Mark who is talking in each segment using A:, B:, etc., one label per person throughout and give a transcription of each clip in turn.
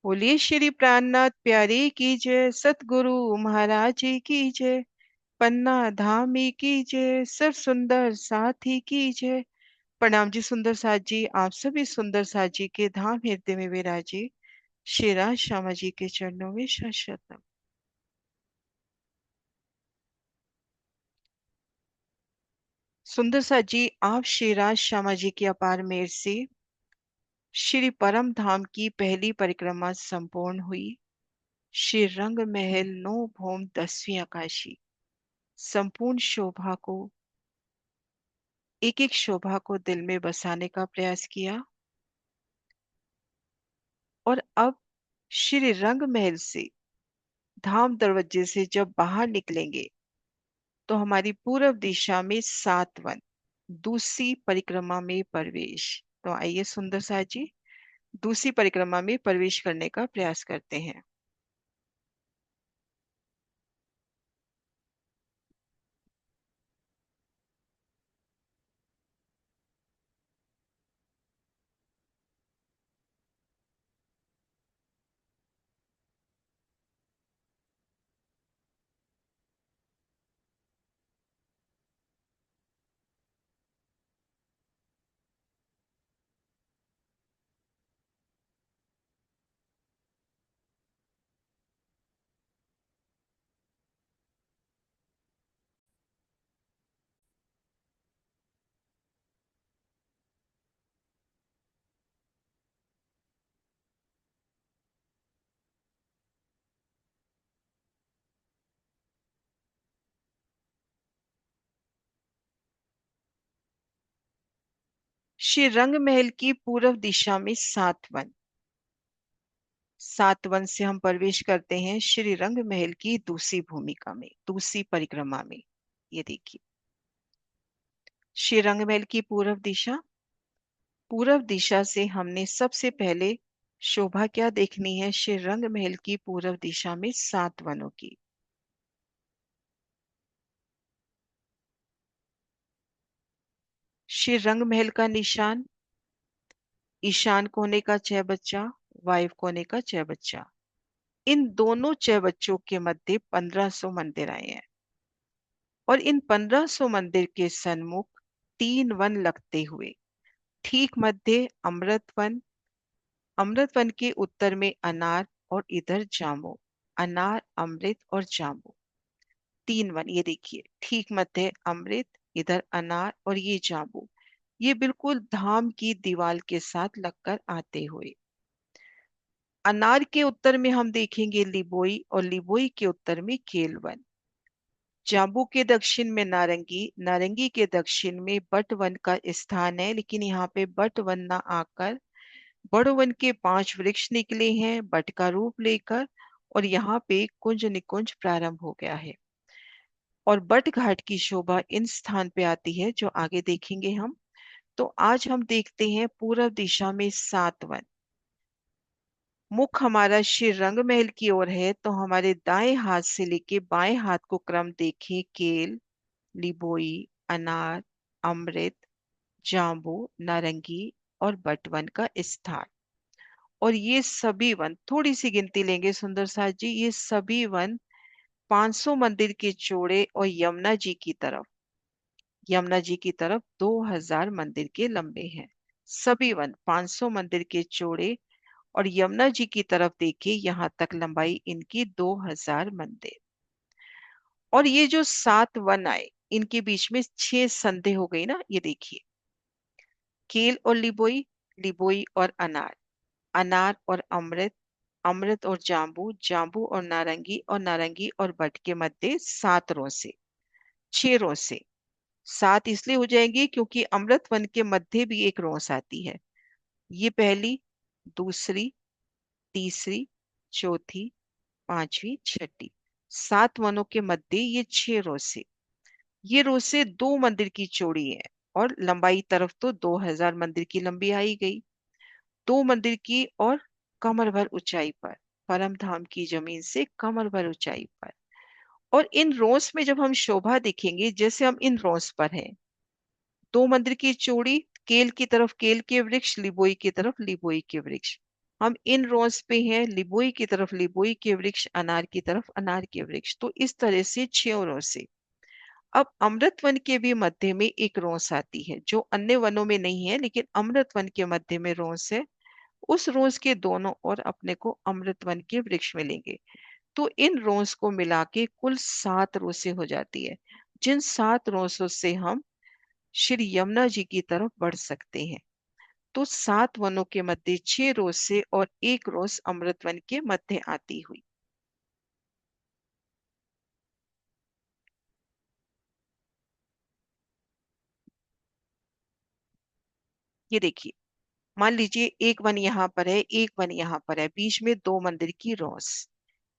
A: बोलिए श्री प्राणनाथ प्यारे की जय, सतगुरु महाराज जी की जय, पन्ना धामी की जय, सब सुंदर साथी की जय। प्रणाम जी सुंदर साथ जी, आप सभी सुंदर साथ जी के धाम हृदय में विराजे श्री राज श्यामा जी के चरणों में शत नमन। सुंदर साथ जी, आप श्री राज श्यामा जी की अपार मेहर से श्री परम धाम की पहली परिक्रमा संपूर्ण हुई। श्री रंग महल नो भौम 10वीं आकाशी संपूर्ण शोभा को, एक एक शोभा को दिल में बसाने का प्रयास किया। और अब श्री रंग महल से धाम दरवाजे से जब बाहर निकलेंगे तो हमारी पूर्व दिशा में 7 वन, दूसरी परिक्रमा में प्रवेश। तो आइए सुंदर साथ जी, दूसरी परिक्रमा में प्रवेश करने का प्रयास करते हैं। श्री रंग महल की पूर्व दिशा में 7 वन, 7 वन से हम प्रवेश करते हैं श्री रंग महल की दूसरी भूमिका में, दूसरी परिक्रमा में। ये देखिए श्री रंग महल की पूर्व दिशा, पूर्व दिशा से हमने सबसे पहले शोभा क्या देखनी है? श्री रंग महल की पूर्व दिशा में 7 वनों की। श्री रंग महल का निशान, ईशान कोने का चौबच्चा, वायु कोने का चौबच्चा। इन दोनों चौबच्चों के मध्य 1500 मंदिर आए हैं और इन 1500 मंदिर के सन्मुख 3 वन लगते हुए ठीक मध्य अमृत वन, अमृत वन के उत्तर में अनार और इधर जामो, अनार अमृत और जामो। 3 वन, ये देखिए ठीक मध्य अमृत, इधर अनार और ये जामो। ये बिल्कुल धाम की दीवार के साथ लगकर आते हुए अनार के उत्तर में हम देखेंगे लिबोई और लिबोई के उत्तर में केलवन। जाम्बू के दक्षिण में नारंगी, नारंगी के दक्षिण में बट वन का स्थान है, लेकिन यहाँ पे बट वन ना आकर बड़ो वन के 5 वृक्ष निकले हैं बट का रूप लेकर, और यहाँ पे कुंज निकुंज प्रारंभ हो गया है। और बट घाट की शोभा इन स्थान पे आती है जो आगे देखेंगे हम। तो आज हम देखते हैं पूर्व दिशा में 7 वन। मुख हमारा श्री रंग महल की ओर है, तो हमारे दाएं हाथ से लेके बाएं हाथ को क्रम देखें। केल, लिबोई, अनार, अमृत, जाम्बू, नारंगी और बटवन का स्थान। और ये सभी वन, थोड़ी सी गिनती लेंगे सुंदर साथ जी, ये सभी वन 500 मंदिर के चौड़े और यमुना जी की तरफ 2000 मंदिर के लंबे हैं। सभी वन 500 मंदिर के चौड़े और यमुना जी की तरफ देखिए, यहाँ तक लंबाई इनकी 2000 मंदिर। और ये जो 7 वन आए, इनके बीच में 6 संधि हो गई ना, ये देखिए केल और लिबोई, लिबोई और अनार, अनार और अमृत, अमृत और जाम्बू, जाम्बू और नारंगी, और नारंगी और बट के मध्य 7 रो से, 6 रो से। 7 इसलिए हो जाएंगी क्योंकि अमृत वन के मध्य भी एक रोस आती है। ये पहली, दूसरी, तीसरी, चौथी, पांचवी, छठी, 7 वनों के मध्य ये 6 रोसे। ये रोसे 2 मंदिर की चौड़ी है और लंबाई तरफ तो 2000 मंदिर की लंबी आई गई। 2 मंदिर की और कमर भर ऊंचाई पर, परम धाम की जमीन से कमर भर ऊंचाई पर। और इन रोस में जब हम शोभा देखेंगे, जैसे हम इन रोस पर हैं, 2 मंदिर की चौड़ी, केल की तरफ केल के वृक्ष, लिबोई की तरफ लिबोई के वृक्ष। हम इन रोज पे हैं, लिबोई की तरफ लिबोई के वृक्ष, अनार की तरफ अनार के वृक्ष। तो इस तरह से 6 रोज से। अब अमृत वन के भी मध्य में एक रोस आती है, जो अन्य वनों में नहीं है, लेकिन अमृत वन के मध्य में रोस है। उस रोज के दोनों ओर अपने को अमृत वन के वृक्ष मिलेंगे। तो इन रोस को मिला के कुल 7 रोसें हो जाती है, जिन 7 रोसों से हम श्री यमुना जी की तरफ बढ़ सकते हैं। तो 7 वनों के मध्य 6 रोसे और एक रोस अमृत वन के मध्य आती हुई। ये देखिए, मान लीजिए एक वन यहाँ पर है, एक वन यहाँ पर है, बीच में 2 मंदिर की रोस।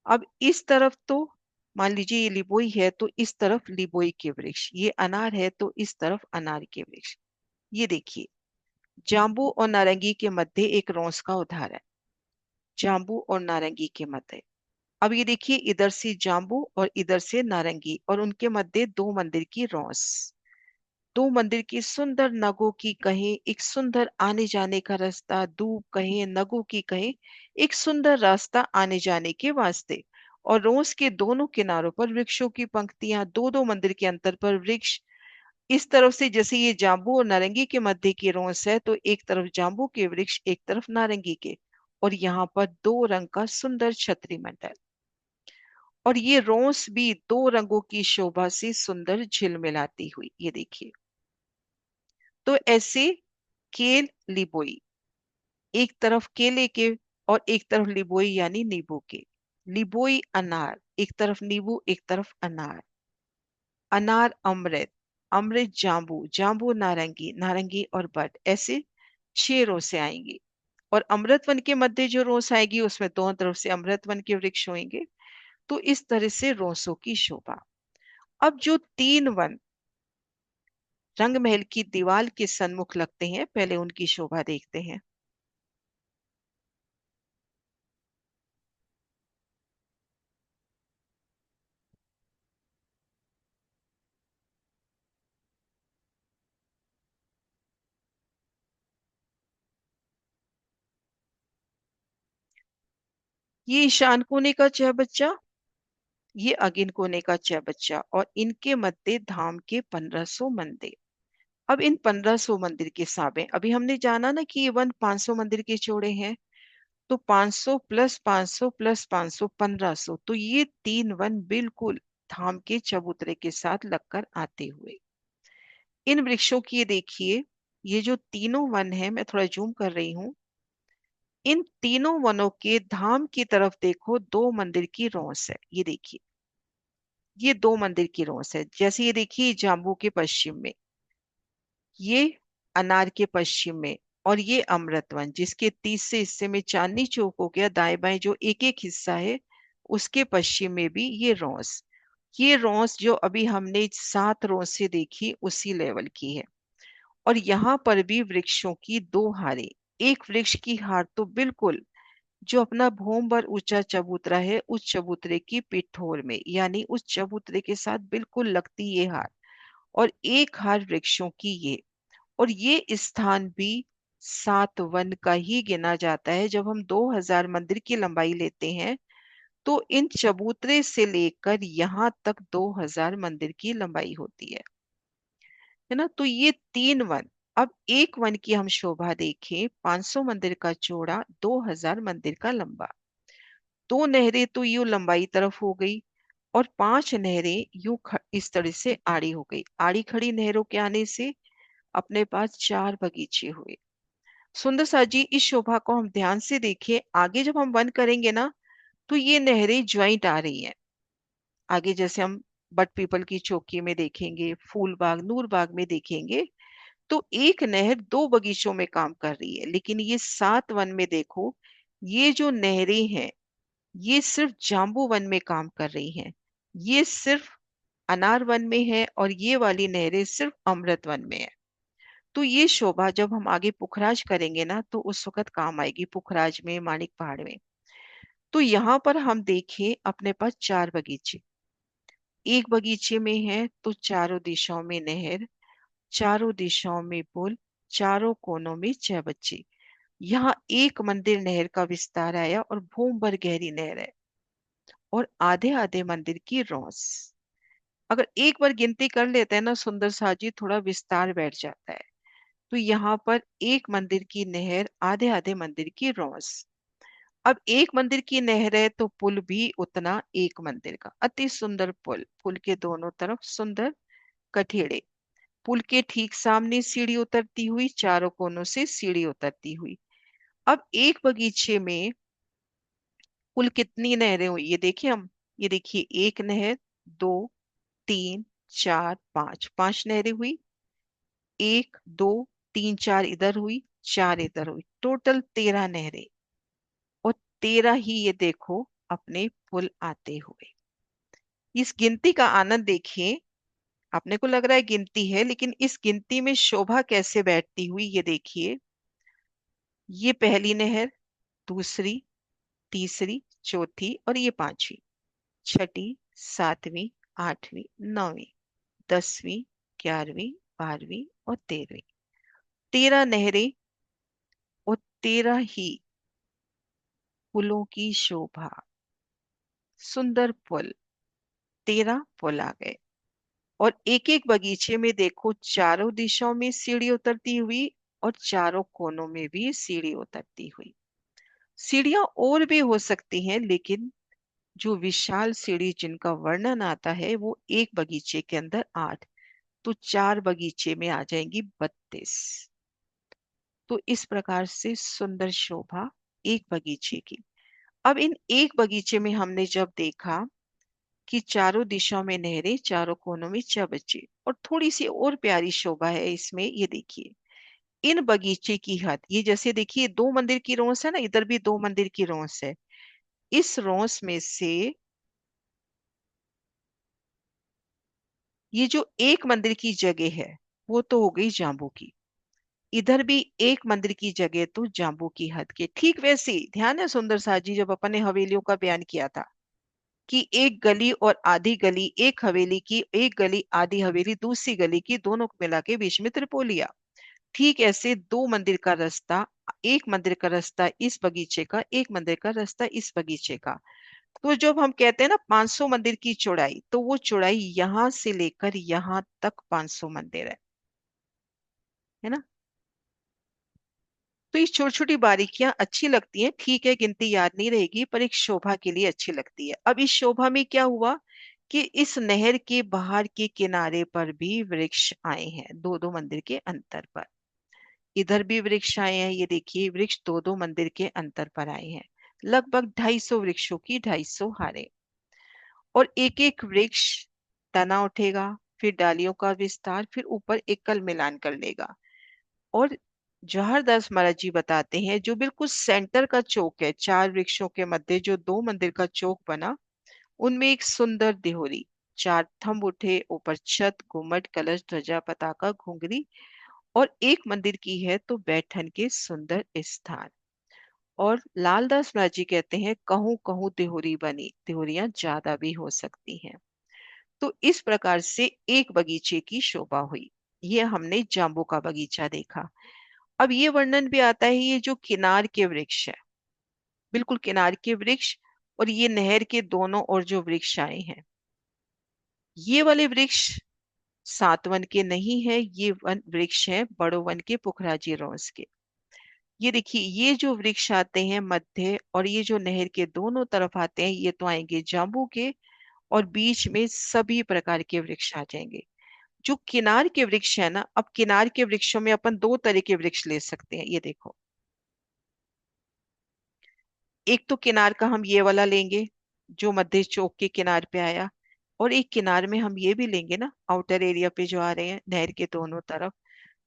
A: अब इस तरफ तो मान लीजिए ये लिबोई है, तो इस तरफ लिबोई के वृक्ष, ये अनार है तो इस तरफ अनार के वृक्ष। ये देखिए, जाम्बू और नारंगी के मध्य एक रोस का उदाहरण, जाम्बू और नारंगी के मध्य। अब ये देखिए, इधर से जाम्बू और इधर से नारंगी, और उनके मध्य 2 मंदिर की रोस। 2 मंदिर की सुंदर नगों की कहें एक सुंदर आने जाने का रास्ता, दूब कहें नगों की कहें एक सुंदर रास्ता आने जाने के वास्ते। और रोस के दोनों किनारों पर वृक्षों की पंक्तियां, 2 2 मंदिर के अंतर पर वृक्ष। इस तरफ से जैसे ये जाम्बू और नारंगी के मध्य की रोस है, तो एक तरफ जाम्बू के वृक्ष, एक तरफ नारंगी के। और यहाँ पर 2 रंग का सुंदर छतरी मंडल। और ये रोस भी 2 रंगों की शोभा से सुंदर झिलमिलाती हुई। ये देखिए, तो ऐसे केल लिबोई, एक तरफ केले के और एक तरफ लिबोई यानी नींबू के। लिबोई अनार, एक तरफ नींबू एक तरफ अनार। अनार अमृत, अमृत जाम्बू, जाम्बू नारंगी, नारंगी और बट। ऐसे 6 रोसे आएंगी। और अमृत वन के मध्य जो रोस आएगी, उसमें दोनों तरफ से अमृत वन के वृक्ष होंगे। तो इस तरह से रोसों की शोभा। अब जो 3 वन रंग महल की दीवार के सन्मुख लगते हैं, पहले उनकी शोभा देखते हैं। ये ईशान कोने का चौबच्चा, ये अगिन कोने का चौबच्चा, और इनके मध्य धाम के 1500 मंदिर। अब इन 1500 मंदिर के साबे, अभी हमने जाना ना कि ये वन 500 मंदिर के चौड़े हैं। तो 500 प्लस 500 प्लस 500, 1500। तो ये 3 वन बिल्कुल धाम के चबूतरे के साथ लगकर आते हुए। इन वृक्षों की ये देखिए, ये जो तीनों वन है, मैं थोड़ा जूम कर रही हूँ। इन तीनों वनों के धाम की तरफ देखो, 2 मंदिर की रौस है। ये देखिए, ये 2 मंदिर की रौस है। जैसे ये देखिए, जाम्बू के पश्चिम में, ये अनार के पश्चिम में, और ये अमृतवन जिसके तीसरे हिस्से में चांदनी चौक हो गया, दाएं बाएं जो एक एक हिस्सा है, उसके पश्चिम में भी ये रौस। ये रौस जो अभी हमने 7 रौस से देखी, उसी लेवल की है। और यहाँ पर भी वृक्षों की 2 हारें। एक वृक्ष की हार तो बिल्कुल जो अपना भूम पर ऊंचा चबूतरा है, उस चबूतरे की पिठोर में, यानी उस चबूतरे के साथ बिल्कुल लगती ये हार। और एक हार वृक्षों की ये। और ये स्थान भी 7 वन का ही गिना जाता है। जब हम 2000 मंदिर की लंबाई लेते हैं, तो इन चबूतरे से लेकर यहाँ तक 2000 मंदिर की लंबाई होती है ना। तो ये 3 वन। अब एक वन की हम शोभा देखें, 500 मंदिर का चौड़ा, 2000 मंदिर का लंबा। 2 नहरें तो यूं लंबाई तरफ हो गई, और 5 नहरें यूं इस तरह से आड़ी हो गई। आड़ी खड़ी नहरों के आने से अपने पास 4 बगीचे हुए। सुंदर सा जी, इस शोभा को हम ध्यान से देखें। आगे जब हम वन करेंगे ना, तो ये नहरें ज्वाइंट आ रही हैं। आगे जैसे हम बट पीपल की चौकी में देखेंगे, फूल बाग नूर बाग में देखेंगे, तो एक नहर 2 बगीचों में काम कर रही है। लेकिन ये 7 वन में देखो, ये जो नहरें हैं, ये सिर्फ जाम्बू वन में काम कर रही हैं। ये सिर्फ अनार वन में है, और ये वाली नहरें सिर्फ अमृत वन में है। तो ये शोभा जब हम आगे पुखराज करेंगे ना, तो उस वक्त काम आएगी, पुखराज में, माणिक पहाड़ में। तो यहाँ पर हम देखें, अपने पास 4 बगीचे। एक बगीचे में है तो चारों दिशाओं में नहर, चारों दिशाओं में पुल, चारों कोनों में 6 बच्चे। यहाँ एक मंदिर नहर का विस्तार आया और भूम भर गहरी नहर है और आधे आधे मंदिर की रौस। अगर एक बार गिनती कर लेते हैं ना सुंदर साजी, थोड़ा विस्तार बैठ जाता है। तो यहाँ पर एक मंदिर की नहर, आधे आधे मंदिर की रौस। अब एक मंदिर की नहर है तो पुल भी उतना एक मंदिर का। अति सुंदर पुल, पुल के दोनों तरफ सुंदर कठेड़े। पुल के ठीक सामने सीढ़ी उतरती हुई, चारों कोनों से सीढ़ी उतरती हुई। अब एक बगीचे में कुल कितनी नहरें हुई ये देखिए हम। ये देखिए, एक नहर, दो, तीन, चार, पांच, पांच नहरें हुई। एक, दो, तीन, चार इधर हुई, चार इधर हुई, टोटल 13 नहरें। और 13 ही ये देखो अपने पुल आते हुए। इस गिनती का आनंद देखिए। अपने को लग रहा है गिनती है, लेकिन इस गिनती में शोभा कैसे बैठती हुई ये देखिए। ये पहली नहर, दूसरी, तीसरी, चौथी और ये पांचवी, छठी, सातवीं, आठवीं, नौवीं, 10वीं, 11वीं, 12वीं और 13वीं। 13 नहरें और 13 ही पुलों की शोभा। सुंदर पुल, 13 पुल आ गए। और एक एक बगीचे में देखो, चारों दिशाओं में सीढ़ी उतरती हुई और चारों कोनों में भी सीढ़ी उतरती हुई। सीढ़ियां और भी हो सकती हैं, लेकिन जो विशाल सीढ़ी जिनका वर्णन आता है वो एक बगीचे के अंदर 8, तो 4 बगीचे में आ जाएंगी 32। तो इस प्रकार से सुंदर शोभा एक बगीचे की। अब इन एक बगीचे में हमने जब देखा कि चारों दिशाओं में नहरें, चारों कोनों में चबच्चे, और थोड़ी सी और प्यारी शोभा है इसमें, ये देखिए। इन बगीचे की हद, ये जैसे देखिए 2 मंदिर की रौस है ना, इधर भी 2 मंदिर की रौस है। इस रौस में से ये जो एक मंदिर की जगह है वो तो हो गई जांबू की। इधर भी एक मंदिर की जगह तो जांबू की हद के। ठीक वैसे ही ध्यान है सुंदर साजी, जब अपन ने हवेलियों का बयान किया था कि एक गली और आधी गली, एक हवेली की एक गली आधी हवेली दूसरी गली की, दोनों को मिला के बीच में त्रिपोलिया। ठीक ऐसे 2 मंदिर का रास्ता, एक मंदिर का रास्ता इस बगीचे का, एक मंदिर का रास्ता इस बगीचे का। तो जब हम कहते हैं ना 500 मंदिर की चौड़ाई, तो वो चौड़ाई यहां से लेकर यहां तक 500 मंदिर है ना। तो ये छोटी छोटी बारीकियां अच्छी लगती हैं, ठीक है, गिनती याद नहीं रहेगी, पर एक शोभा के लिए अच्छी लगती है। अब इस शोभा में क्या हुआ कि इस नहर के बाहर के किनारे पर भी वृक्ष आए हैं, दो दो मंदिर के अंतर पर। इधर भी वृक्ष आए हैं, ये देखिए वृक्ष दो दो मंदिर के अंतर पर आए हैं। लगभग 250 वृक्षों की 250 हारे। और एक एक वृक्ष तना उठेगा, फिर डालियों का विस्तार, फिर ऊपर एकल मिलान कर लेगा। और जवाहरदास महाराज जी बताते हैं, जो बिल्कुल सेंटर का चौक है, 4 वृक्षों के मध्य जो 2 मंदिर का चौक बना, उनमें एक सुंदर देहोरी, 4 थंब उठे, ऊपर छत, गुम्मट, कलश, ध्वजा, पताका, घुंघरी, और एक मंदिर की है तो बैठन के सुंदर स्थान। और लालदास महाराज जी कहते हैं, कहूं कहूं देहोरी बनी, देहोरियां ज्यादा भी हो सकती हैं। तो इस प्रकार से एक बगीचे की शोभा हुई। ये हमने जांबू का बगीचा देखा। अब ये वर्णन भी आता है, ये जो किनार के वृक्ष है, बिल्कुल किनार के वृक्ष, और ये नहर के दोनों ओर जो वृक्ष आए हैं, ये वाले वृक्ष सातवन के नहीं है, ये वन वृक्ष है बड़ो वन के, पुखराजी रोंस के। ये देखिए, ये जो वृक्ष आते हैं मध्य, और ये जो नहर के दोनों तरफ आते हैं, ये तो आएंगे जांबू के। और बीच में सभी प्रकार के वृक्ष आ जाएंगे। जो किनार के वृक्ष है ना, अब किनार के वृक्षों में अपन 2 तरह के वृक्ष ले सकते हैं, ये देखो। एक तो किनार का हम ये वाला लेंगे जो मध्य चौक के किनार पे आया, और एक किनार में हम ये भी लेंगे ना, आउटर एरिया पे जो आ रहे हैं नहर के दोनों तरफ।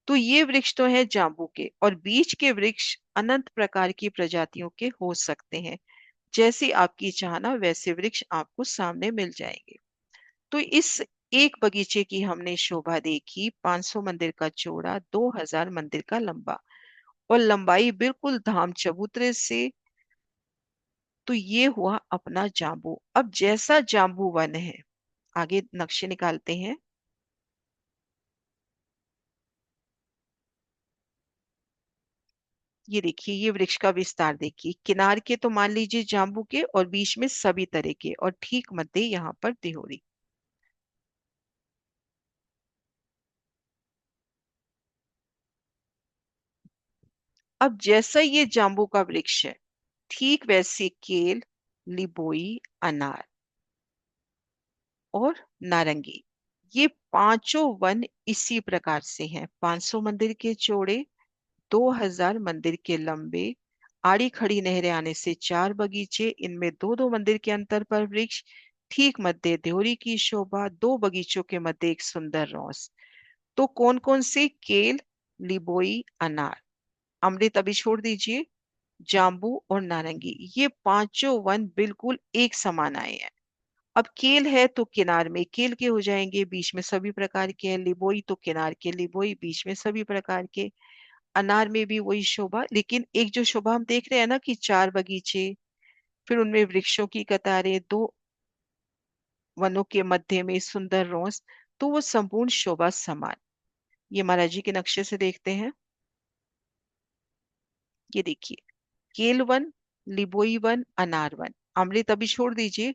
A: तो ये वृक्ष तो है जांबू के, और बीच के वृक्ष अनंत प्रकार की प्रजातियों के हो सकते हैं। जैसी आपकी चाहना वैसे वृक्ष आपको सामने मिल जाएंगे। तो इस एक बगीचे की हमने शोभा देखी, 500 मंदिर का चौड़ा, 2000 मंदिर का लंबा, और लंबाई बिल्कुल धाम चबूतरे से। तो ये हुआ अपना जाम्बू। अब जैसा जाम्बू वन है, आगे नक्शे निकालते हैं। ये देखिए, ये वृक्ष का विस्तार देखिए, किनार के तो मान लीजिए जांबू के, और बीच में सभी तरह के, और ठीक मध्य यहाँ पर देहोरी। अब जैसा ये जांबू का वृक्ष है, ठीक वैसे केल, लिबोई, अनार और नारंगी, ये पांचों वन इसी प्रकार से हैं। 500 मंदिर के चौड़े, 2000 मंदिर के लंबे, आड़ी खड़ी नहरें आने से 4 बगीचे, इनमें दो दो मंदिर के अंतर पर वृक्ष, ठीक मध्य देवरी की शोभा, 2 बगीचों के मध्य एक सुंदर रौस। तो कौन कौन से? केल, लिबोई, अनार, अमृत अभी छोड़ दीजिए, जाम्बू और नारंगी, ये पांचों वन बिल्कुल एक समान आए हैं। अब केल है तो किनार में केल के हो जाएंगे, बीच में सभी प्रकार के हैं। लिबोई तो किनार के लिबोई, बीच में सभी प्रकार के। अनार में भी वही शोभा, लेकिन एक जो शोभा हम देख रहे हैं ना कि 4 बगीचे, फिर उनमें वृक्षों की कतारें, 2 वनों के मध्य में सुंदर रोस, तो वो संपूर्ण शोभा समान। ये महाराज जी के नक्शे से देखते हैं। ये देखिए, केल वन, लिबोई वन, अनार वन, अमृत अभी छोड़ दीजिए,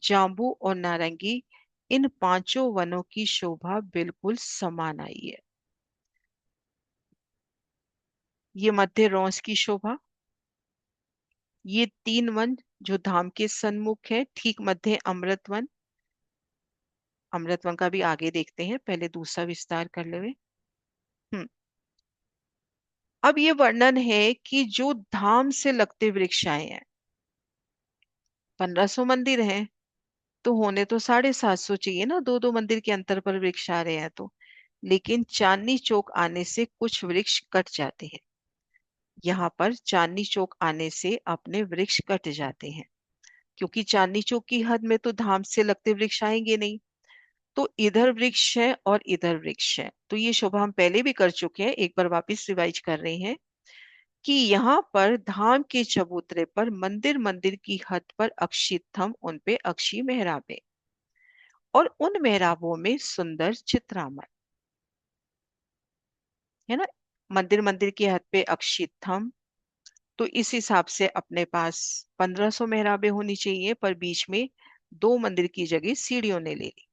A: जाम्बू और नारंगी, इन पांचों वनों की शोभा बिल्कुल समान आई है। ये मध्य रोस की शोभा, ये 3 वन जो धाम के सन्मुख है, ठीक मध्य अमृत वन। अमृत वन का भी आगे देखते हैं, पहले दूसरा विस्तार कर ले। हम्म। अब ये वर्णन है कि जो धाम से लगते वृक्ष आए हैं, 1500 मंदिर हैं, तो होने तो 750 चाहिए ना, दो दो मंदिर के अंतर पर वृक्ष आ रहे हैं तो। लेकिन चांदनी चौक आने से कुछ वृक्ष कट जाते हैं। यहाँ पर चांदनी चौक आने से अपने वृक्ष कट जाते हैं, क्योंकि चांदनी चौक की हद में तो धाम से लगते वृक्ष आएंगे नहीं। तो इधर वृक्ष है और इधर वृक्ष है, तो ये शोभा हम पहले भी कर चुके हैं, एक बार वापस रिवाइज कर रहे हैं कि यहाँ पर धाम के चबूतरे पर मंदिर मंदिर की हद पर अक्षित थंब, उन पे अक्षी मेहराबे, और उन मेहराबों में सुंदर चित्रामण, है ना। मंदिर मंदिर की हद पे अक्षित थंब, तो इस हिसाब से अपने पास 1500 मेहराबें होनी चाहिए, पर बीच में 2 मंदिर की जगह सीढ़ियों ने ले ली,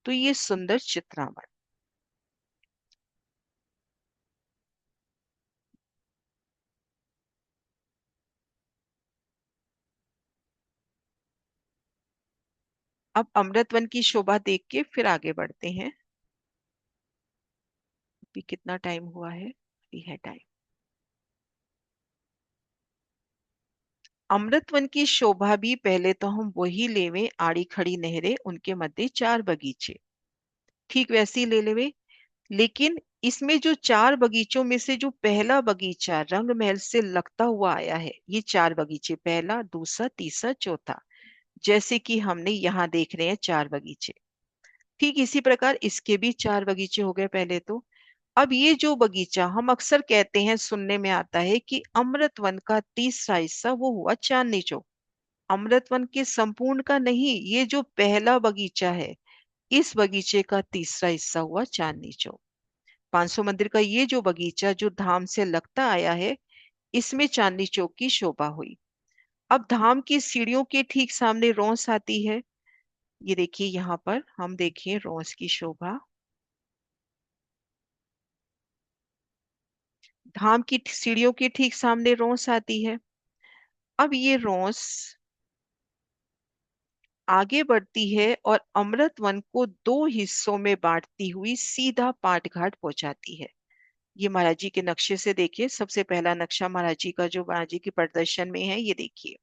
A: तो ये सुंदर चित्रामण। अब अमृतवन की शोभा देख के फिर आगे बढ़ते हैं। अभी कितना टाइम हुआ है? अभी है टाइम। अमृतवन की शोभा भी पहले तो हम वही लेवे, आड़ी खड़ी नहरें, उनके मध्य 4 बगीचे, ठीक वैसी ले लेवे। लेकिन इसमें जो 4 बगीचों में से जो पहला बगीचा रंग महल से लगता हुआ आया है, ये 4 बगीचे, पहला, दूसरा, तीसरा, चौथा, जैसे कि हमने यहाँ देख रहे हैं 4 बगीचे, ठीक इसी प्रकार इसके भी 4 बगीचे हो गए पहले तो। अब ये जो बगीचा, हम अक्सर कहते हैं, सुनने में आता है कि अमृत वन का तीसरा हिस्सा वो हुआ चांदनी चौक। अमृत वन के संपूर्ण का नहीं, ये जो पहला बगीचा है, इस बगीचे का तीसरा हिस्सा हुआ चांदनी चौक। 500 मंदिर का ये जो बगीचा जो धाम से लगता आया है, इसमें चांदनी चौक की शोभा हुई। अब धाम की सीढ़ियों के ठीक सामने रौंस आती है। ये देखिए, यहाँ पर हम देखिए रौंस की शोभा, धाम की सीढ़ियों के ठीक सामने रौंस आती है। अब ये रौंस आगे बढ़ती है और अमृत वन को 2 हिस्सों में बांटती हुई सीधा पाटघाट पहुंचाती है। ये महाराज जी के नक्शे से देखिए, सबसे पहला नक्शा महाराज जी का जो महाराज जी के प्रदर्शन में है, ये देखिए।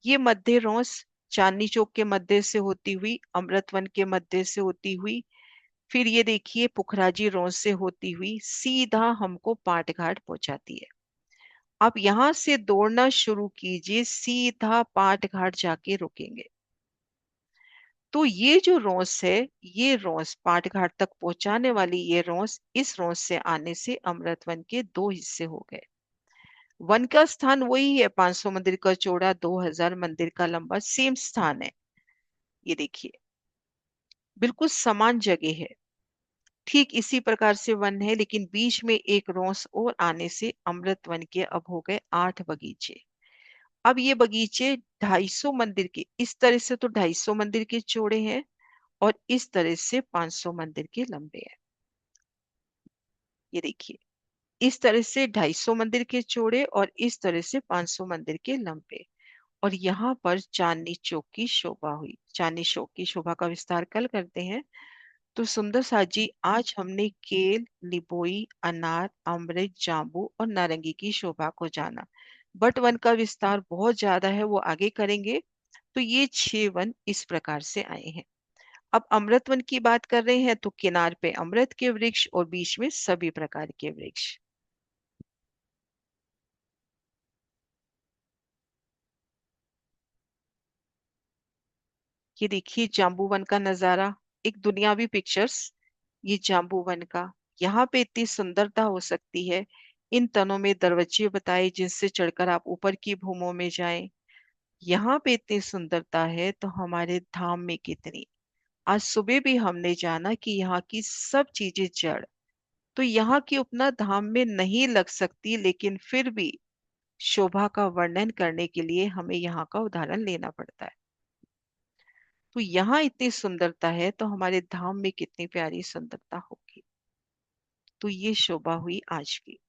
A: ये मध्य रौंस चांदनी चौक के मध्य से होती हुई, अमृत वन के मध्य से होती हुई, फिर ये देखिए पुखराजी रौंस से होती हुई सीधा हमको पाटघाट पहुंचाती है। आप यहां से दौड़ना शुरू कीजिए, सीधा पाटघाट जाके रुकेंगे। तो ये जो रॉस है, ये रॉस पाटघाट तक पहुंचाने वाली ये रॉस, इस रॉस से आने से अमृतवन के 2 हिस्से हो गए। वन का स्थान वही है, 500 मंदिर का चौड़ा, 2000 मंदिर का लंबा, सेम स्थान है। ये देखिए, बिल्कुल समान जगह है। ठीक इसी प्रकार से वन है, लेकिन बीच में एक रोंस और आने से अमृत वन के अब हो गए 8 बगीचे। अब ये बगीचे 250 मंदिर के, इस तरह से तो 250 मंदिर के चौड़े हैं, और इस तरह से 500 मंदिर के लंबे हैं। ये देखिए, इस तरह से 250 मंदिर के चौड़े और इस तरह से 500 मंदिर के लंबे। और यहाँ पर चांदनी चौक की शोभा हुई। चांदनी चौक की शोभा का विस्तार कल करते हैं। तो सुंदर साथ जी, आज हमने केल, लिबोई, अनार, अमृत, जांबू और नारंगी की शोभा को जाना। बट वन का विस्तार बहुत ज्यादा है, वो आगे करेंगे। तो ये 6 वन इस प्रकार से आए हैं। अब अमृत वन की बात कर रहे हैं, तो किनार पे अमृत के वृक्ष और बीच में सभी प्रकार के वृक्ष। ये देखिए जाम्बू वन का नजारा, एक दुनियावी पिक्चर्स। ये जाम्बू वन का, यहाँ पे इतनी सुंदरता हो सकती है। इन तनों में दरवाजे बताए जिनसे चढ़कर आप ऊपर की भूमों में जाएं। यहाँ पे इतनी सुंदरता है तो हमारे धाम में कितनी। आज सुबह भी हमने जाना कि यहाँ की सब चीजें जड़, तो यहाँ की उपमा धाम में नहीं लग सकती, लेकिन फिर भी शोभा का वर्णन करने के लिए हमें यहाँ का उदाहरण लेना पड़ता है। तो यहाँ इतनी सुंदरता है तो हमारे धाम में कितनी प्यारी सुंदरता होगी। तो ये शोभा हुई आज की।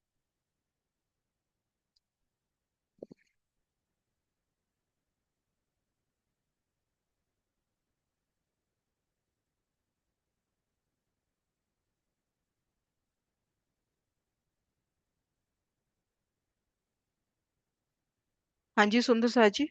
A: हाँ जी सुंदर सा जी।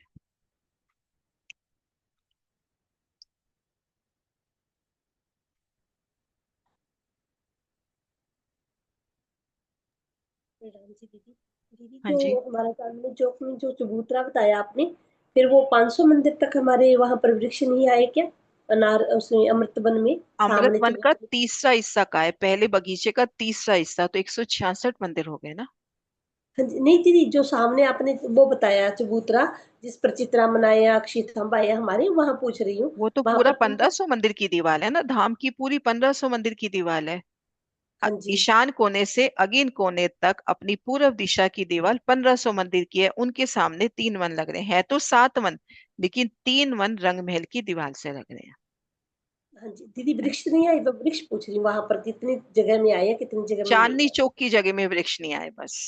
B: राम जी दीदी। दीदी
A: हाँ
B: जो
A: जी।
B: हमारा सामने जो आपने जो चबूतरा बताया आपने, फिर वो 500 मंदिर तक हमारे वहां पर वृक्ष नहीं आए क्या? अनार उसमें अमृत वन में
A: अमृत
B: सामने
A: वन का
B: चबूतरे।
A: तीसरा हिस्सा का है, पहले बगीचे का तीसरा हिस्सा, तो 166 मंदिर हो गए ना।
B: हाँ जी, नहीं दीदी जो सामने आपने वो बताया चबूतरा, जिस पर चित्रा बनाया अक्षय थम्बा है हमारे, वहां पूछ रही हूँ।
A: वो तो
B: वहां
A: पूरा
B: पर
A: पंद्रह सौ मंदिर की दीवार है ना, धाम की पूरी 1500 मंदिर की दीवार है।
B: हाँ जी।
A: ईशान कोने से अगेन कोने तक अपनी पूर्व दिशा की दीवार 1500 मंदिर की है। उनके सामने 3 वन लग रहे हैं, तो 7 वन, लेकिन 3 वन रंग महल की दीवार से लग रहे हैं।
B: हाँ जी दीदी, वृक्ष नहीं आए, वो वृक्ष पूछ रही हूँ वहां पर कितनी जगह में आए, कितनी जगह में नहीं
A: चांदनी
B: आए।
A: चौक की जगह में वृक्ष नहीं आए बस।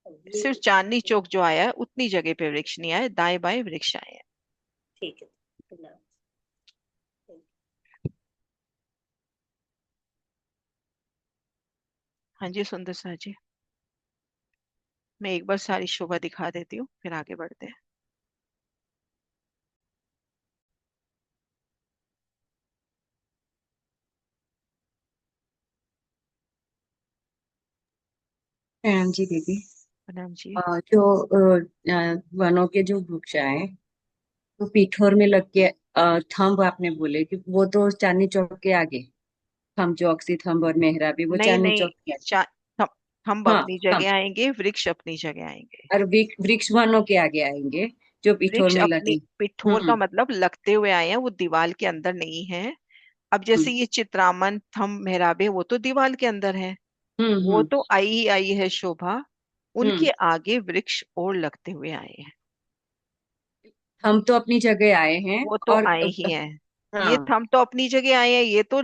B: हाँ
A: सिर्फ
B: जी,
A: चांदनी चौक जो आया है उतनी जगह पे वृक्ष नहीं आए, दाएं बाएं वृक्ष आए हैं।
B: ठीक है। प्रणाम।
A: हाँ जी सुंदर सा जी। मैं एक बार सारी शोभा दिखा देती हूँ, फिर आगे बढ़ते हैं।
C: हाँ जी दीदी।
A: प्रणाम जी।
C: जो वनों के जो वृक्ष आए तो पिठोर में लग के थंब आपने बोले कि वो तो चांदनी चौक के आगे, थंब जो अक्सी थंब और मेहराबी वो
A: नहीं
C: चांदनी
A: नहीं,
C: चौक के आगे।
A: चा, हम
C: हाँ
A: अपनी
C: थंब,
A: जगह आएंगे, वृक्ष अपनी जगह आएंगे।
C: और वृक्ष वनों के आगे आएंगे जो पिठोर
A: वृक्ष
C: में
A: अपनी,
C: लगे।
A: पिठोर का
C: हम्म
A: मतलब लगते हुए आए हैं, वो दीवार के अंदर नहीं है। अब जैसे
C: हम्म
A: ये चित्रामन थम मेहराबे, वो तो दीवार के अंदर है, वो
C: हम्म
A: तो आई ही आई है शोभा।
C: हम्म।
A: उनके आगे वृक्ष और लगते हुए आए हैं।
C: हम तो अपनी जगह आए हैं।
A: वो तो
C: और
A: आए ही हैं। ये
C: हाँ,
A: थम तो अपनी जगह आए हैं, ये तो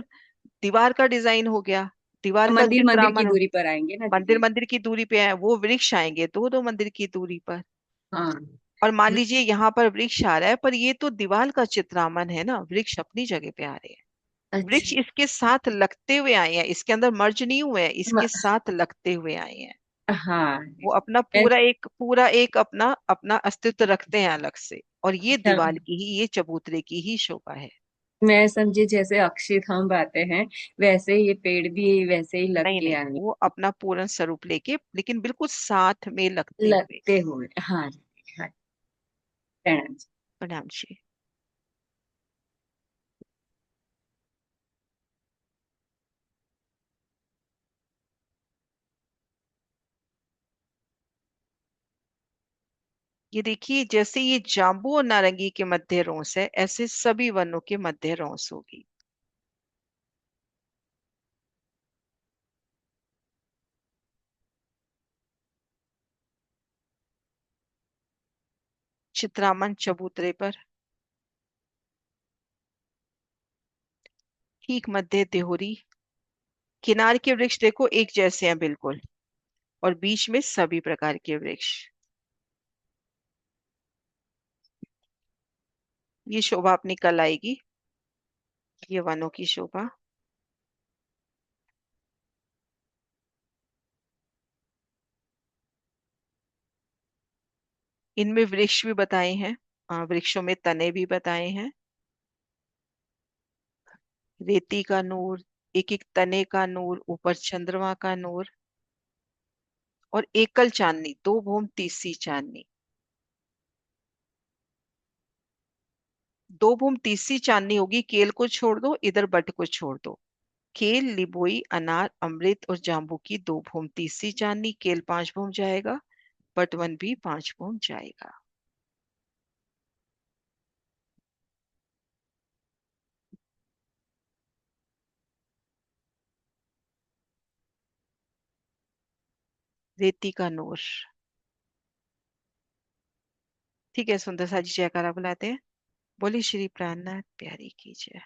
A: दीवार का डिजाइन हो गया, दीवार का
C: मंदिर मंदिर की
A: चित्रामन हो।
C: दूरी पर आएंगे ना
A: मंदिर
C: दीदी।
A: मंदिर की दूरी पे है, वो वृक्ष आएंगे 2-2 मंदिर की दूरी पर।
C: हाँ।
A: और मान लीजिए यहाँ पर वृक्ष आ रहा है, पर ये तो दीवार का चित्रामन है ना, वृक्ष अपनी जगह पे आ रहे हैं। वृक्ष
C: अच्छा।
A: इसके साथ लगते हुए आए हैं, इसके अंदर मर्ज नहीं हुए हैं, इसके
C: म-
A: साथ लगते हुए आए हैं।
C: हाँ।
A: वो अपना पूरा एक अपना अपना अस्तित्व रखते हैं अलग से। और ये दीवार की ही, ये चबूतरे की ही शोभा है।
C: मैं समझी जैसे अक्षित हम बातें हैं, वैसे ये पेड़ भी वैसे ही लग
A: नहीं
C: के
A: नहीं,
C: आने,
A: वो अपना पूर्ण स्वरूप लेके, लेकिन बिल्कुल साथ में लगते हुए।
C: लगते हुए। हाँ। हाँ। प्रणाम जी।
A: प्रणाम जी। ये देखिए, जैसे ये जांबू और नारंगी के मध्य रोंस है, ऐसे सभी वनों के मध्य रोंस होगी। चित्रामन चबूतरे पर। ठीक मध्य देहोरी। किनार के वृक्ष देखो एक जैसे हैं बिल्कुल, और बीच में सभी प्रकार के वृक्ष। ये शोभा अपनी कल आएगी, ये वनों की शोभा। इनमें वृक्ष भी बताए हैं, वृक्षों में तने भी बताए हैं। रेती का नूर, एक एक तने का नूर, ऊपर चंद्रमा का नूर, और एकल चांदनी, दो भूम तीसरी चांदनी। दो भूम तीसरी चांदनी होगी, केल को छोड़ दो, इधर बट को छोड़ दो। केल, लिबोई, अनार, अमृत और जाम्बू की दो भूम तीसरी चांदनी। केल 5 भूम जाएगा, बटवन भी 5 भूम जाएगा। रेती का नूर। ठीक है, सुंदर सा जी जयकारा बुलाते हैं। बोली श्री प्राणनाथ प्यारी की जय।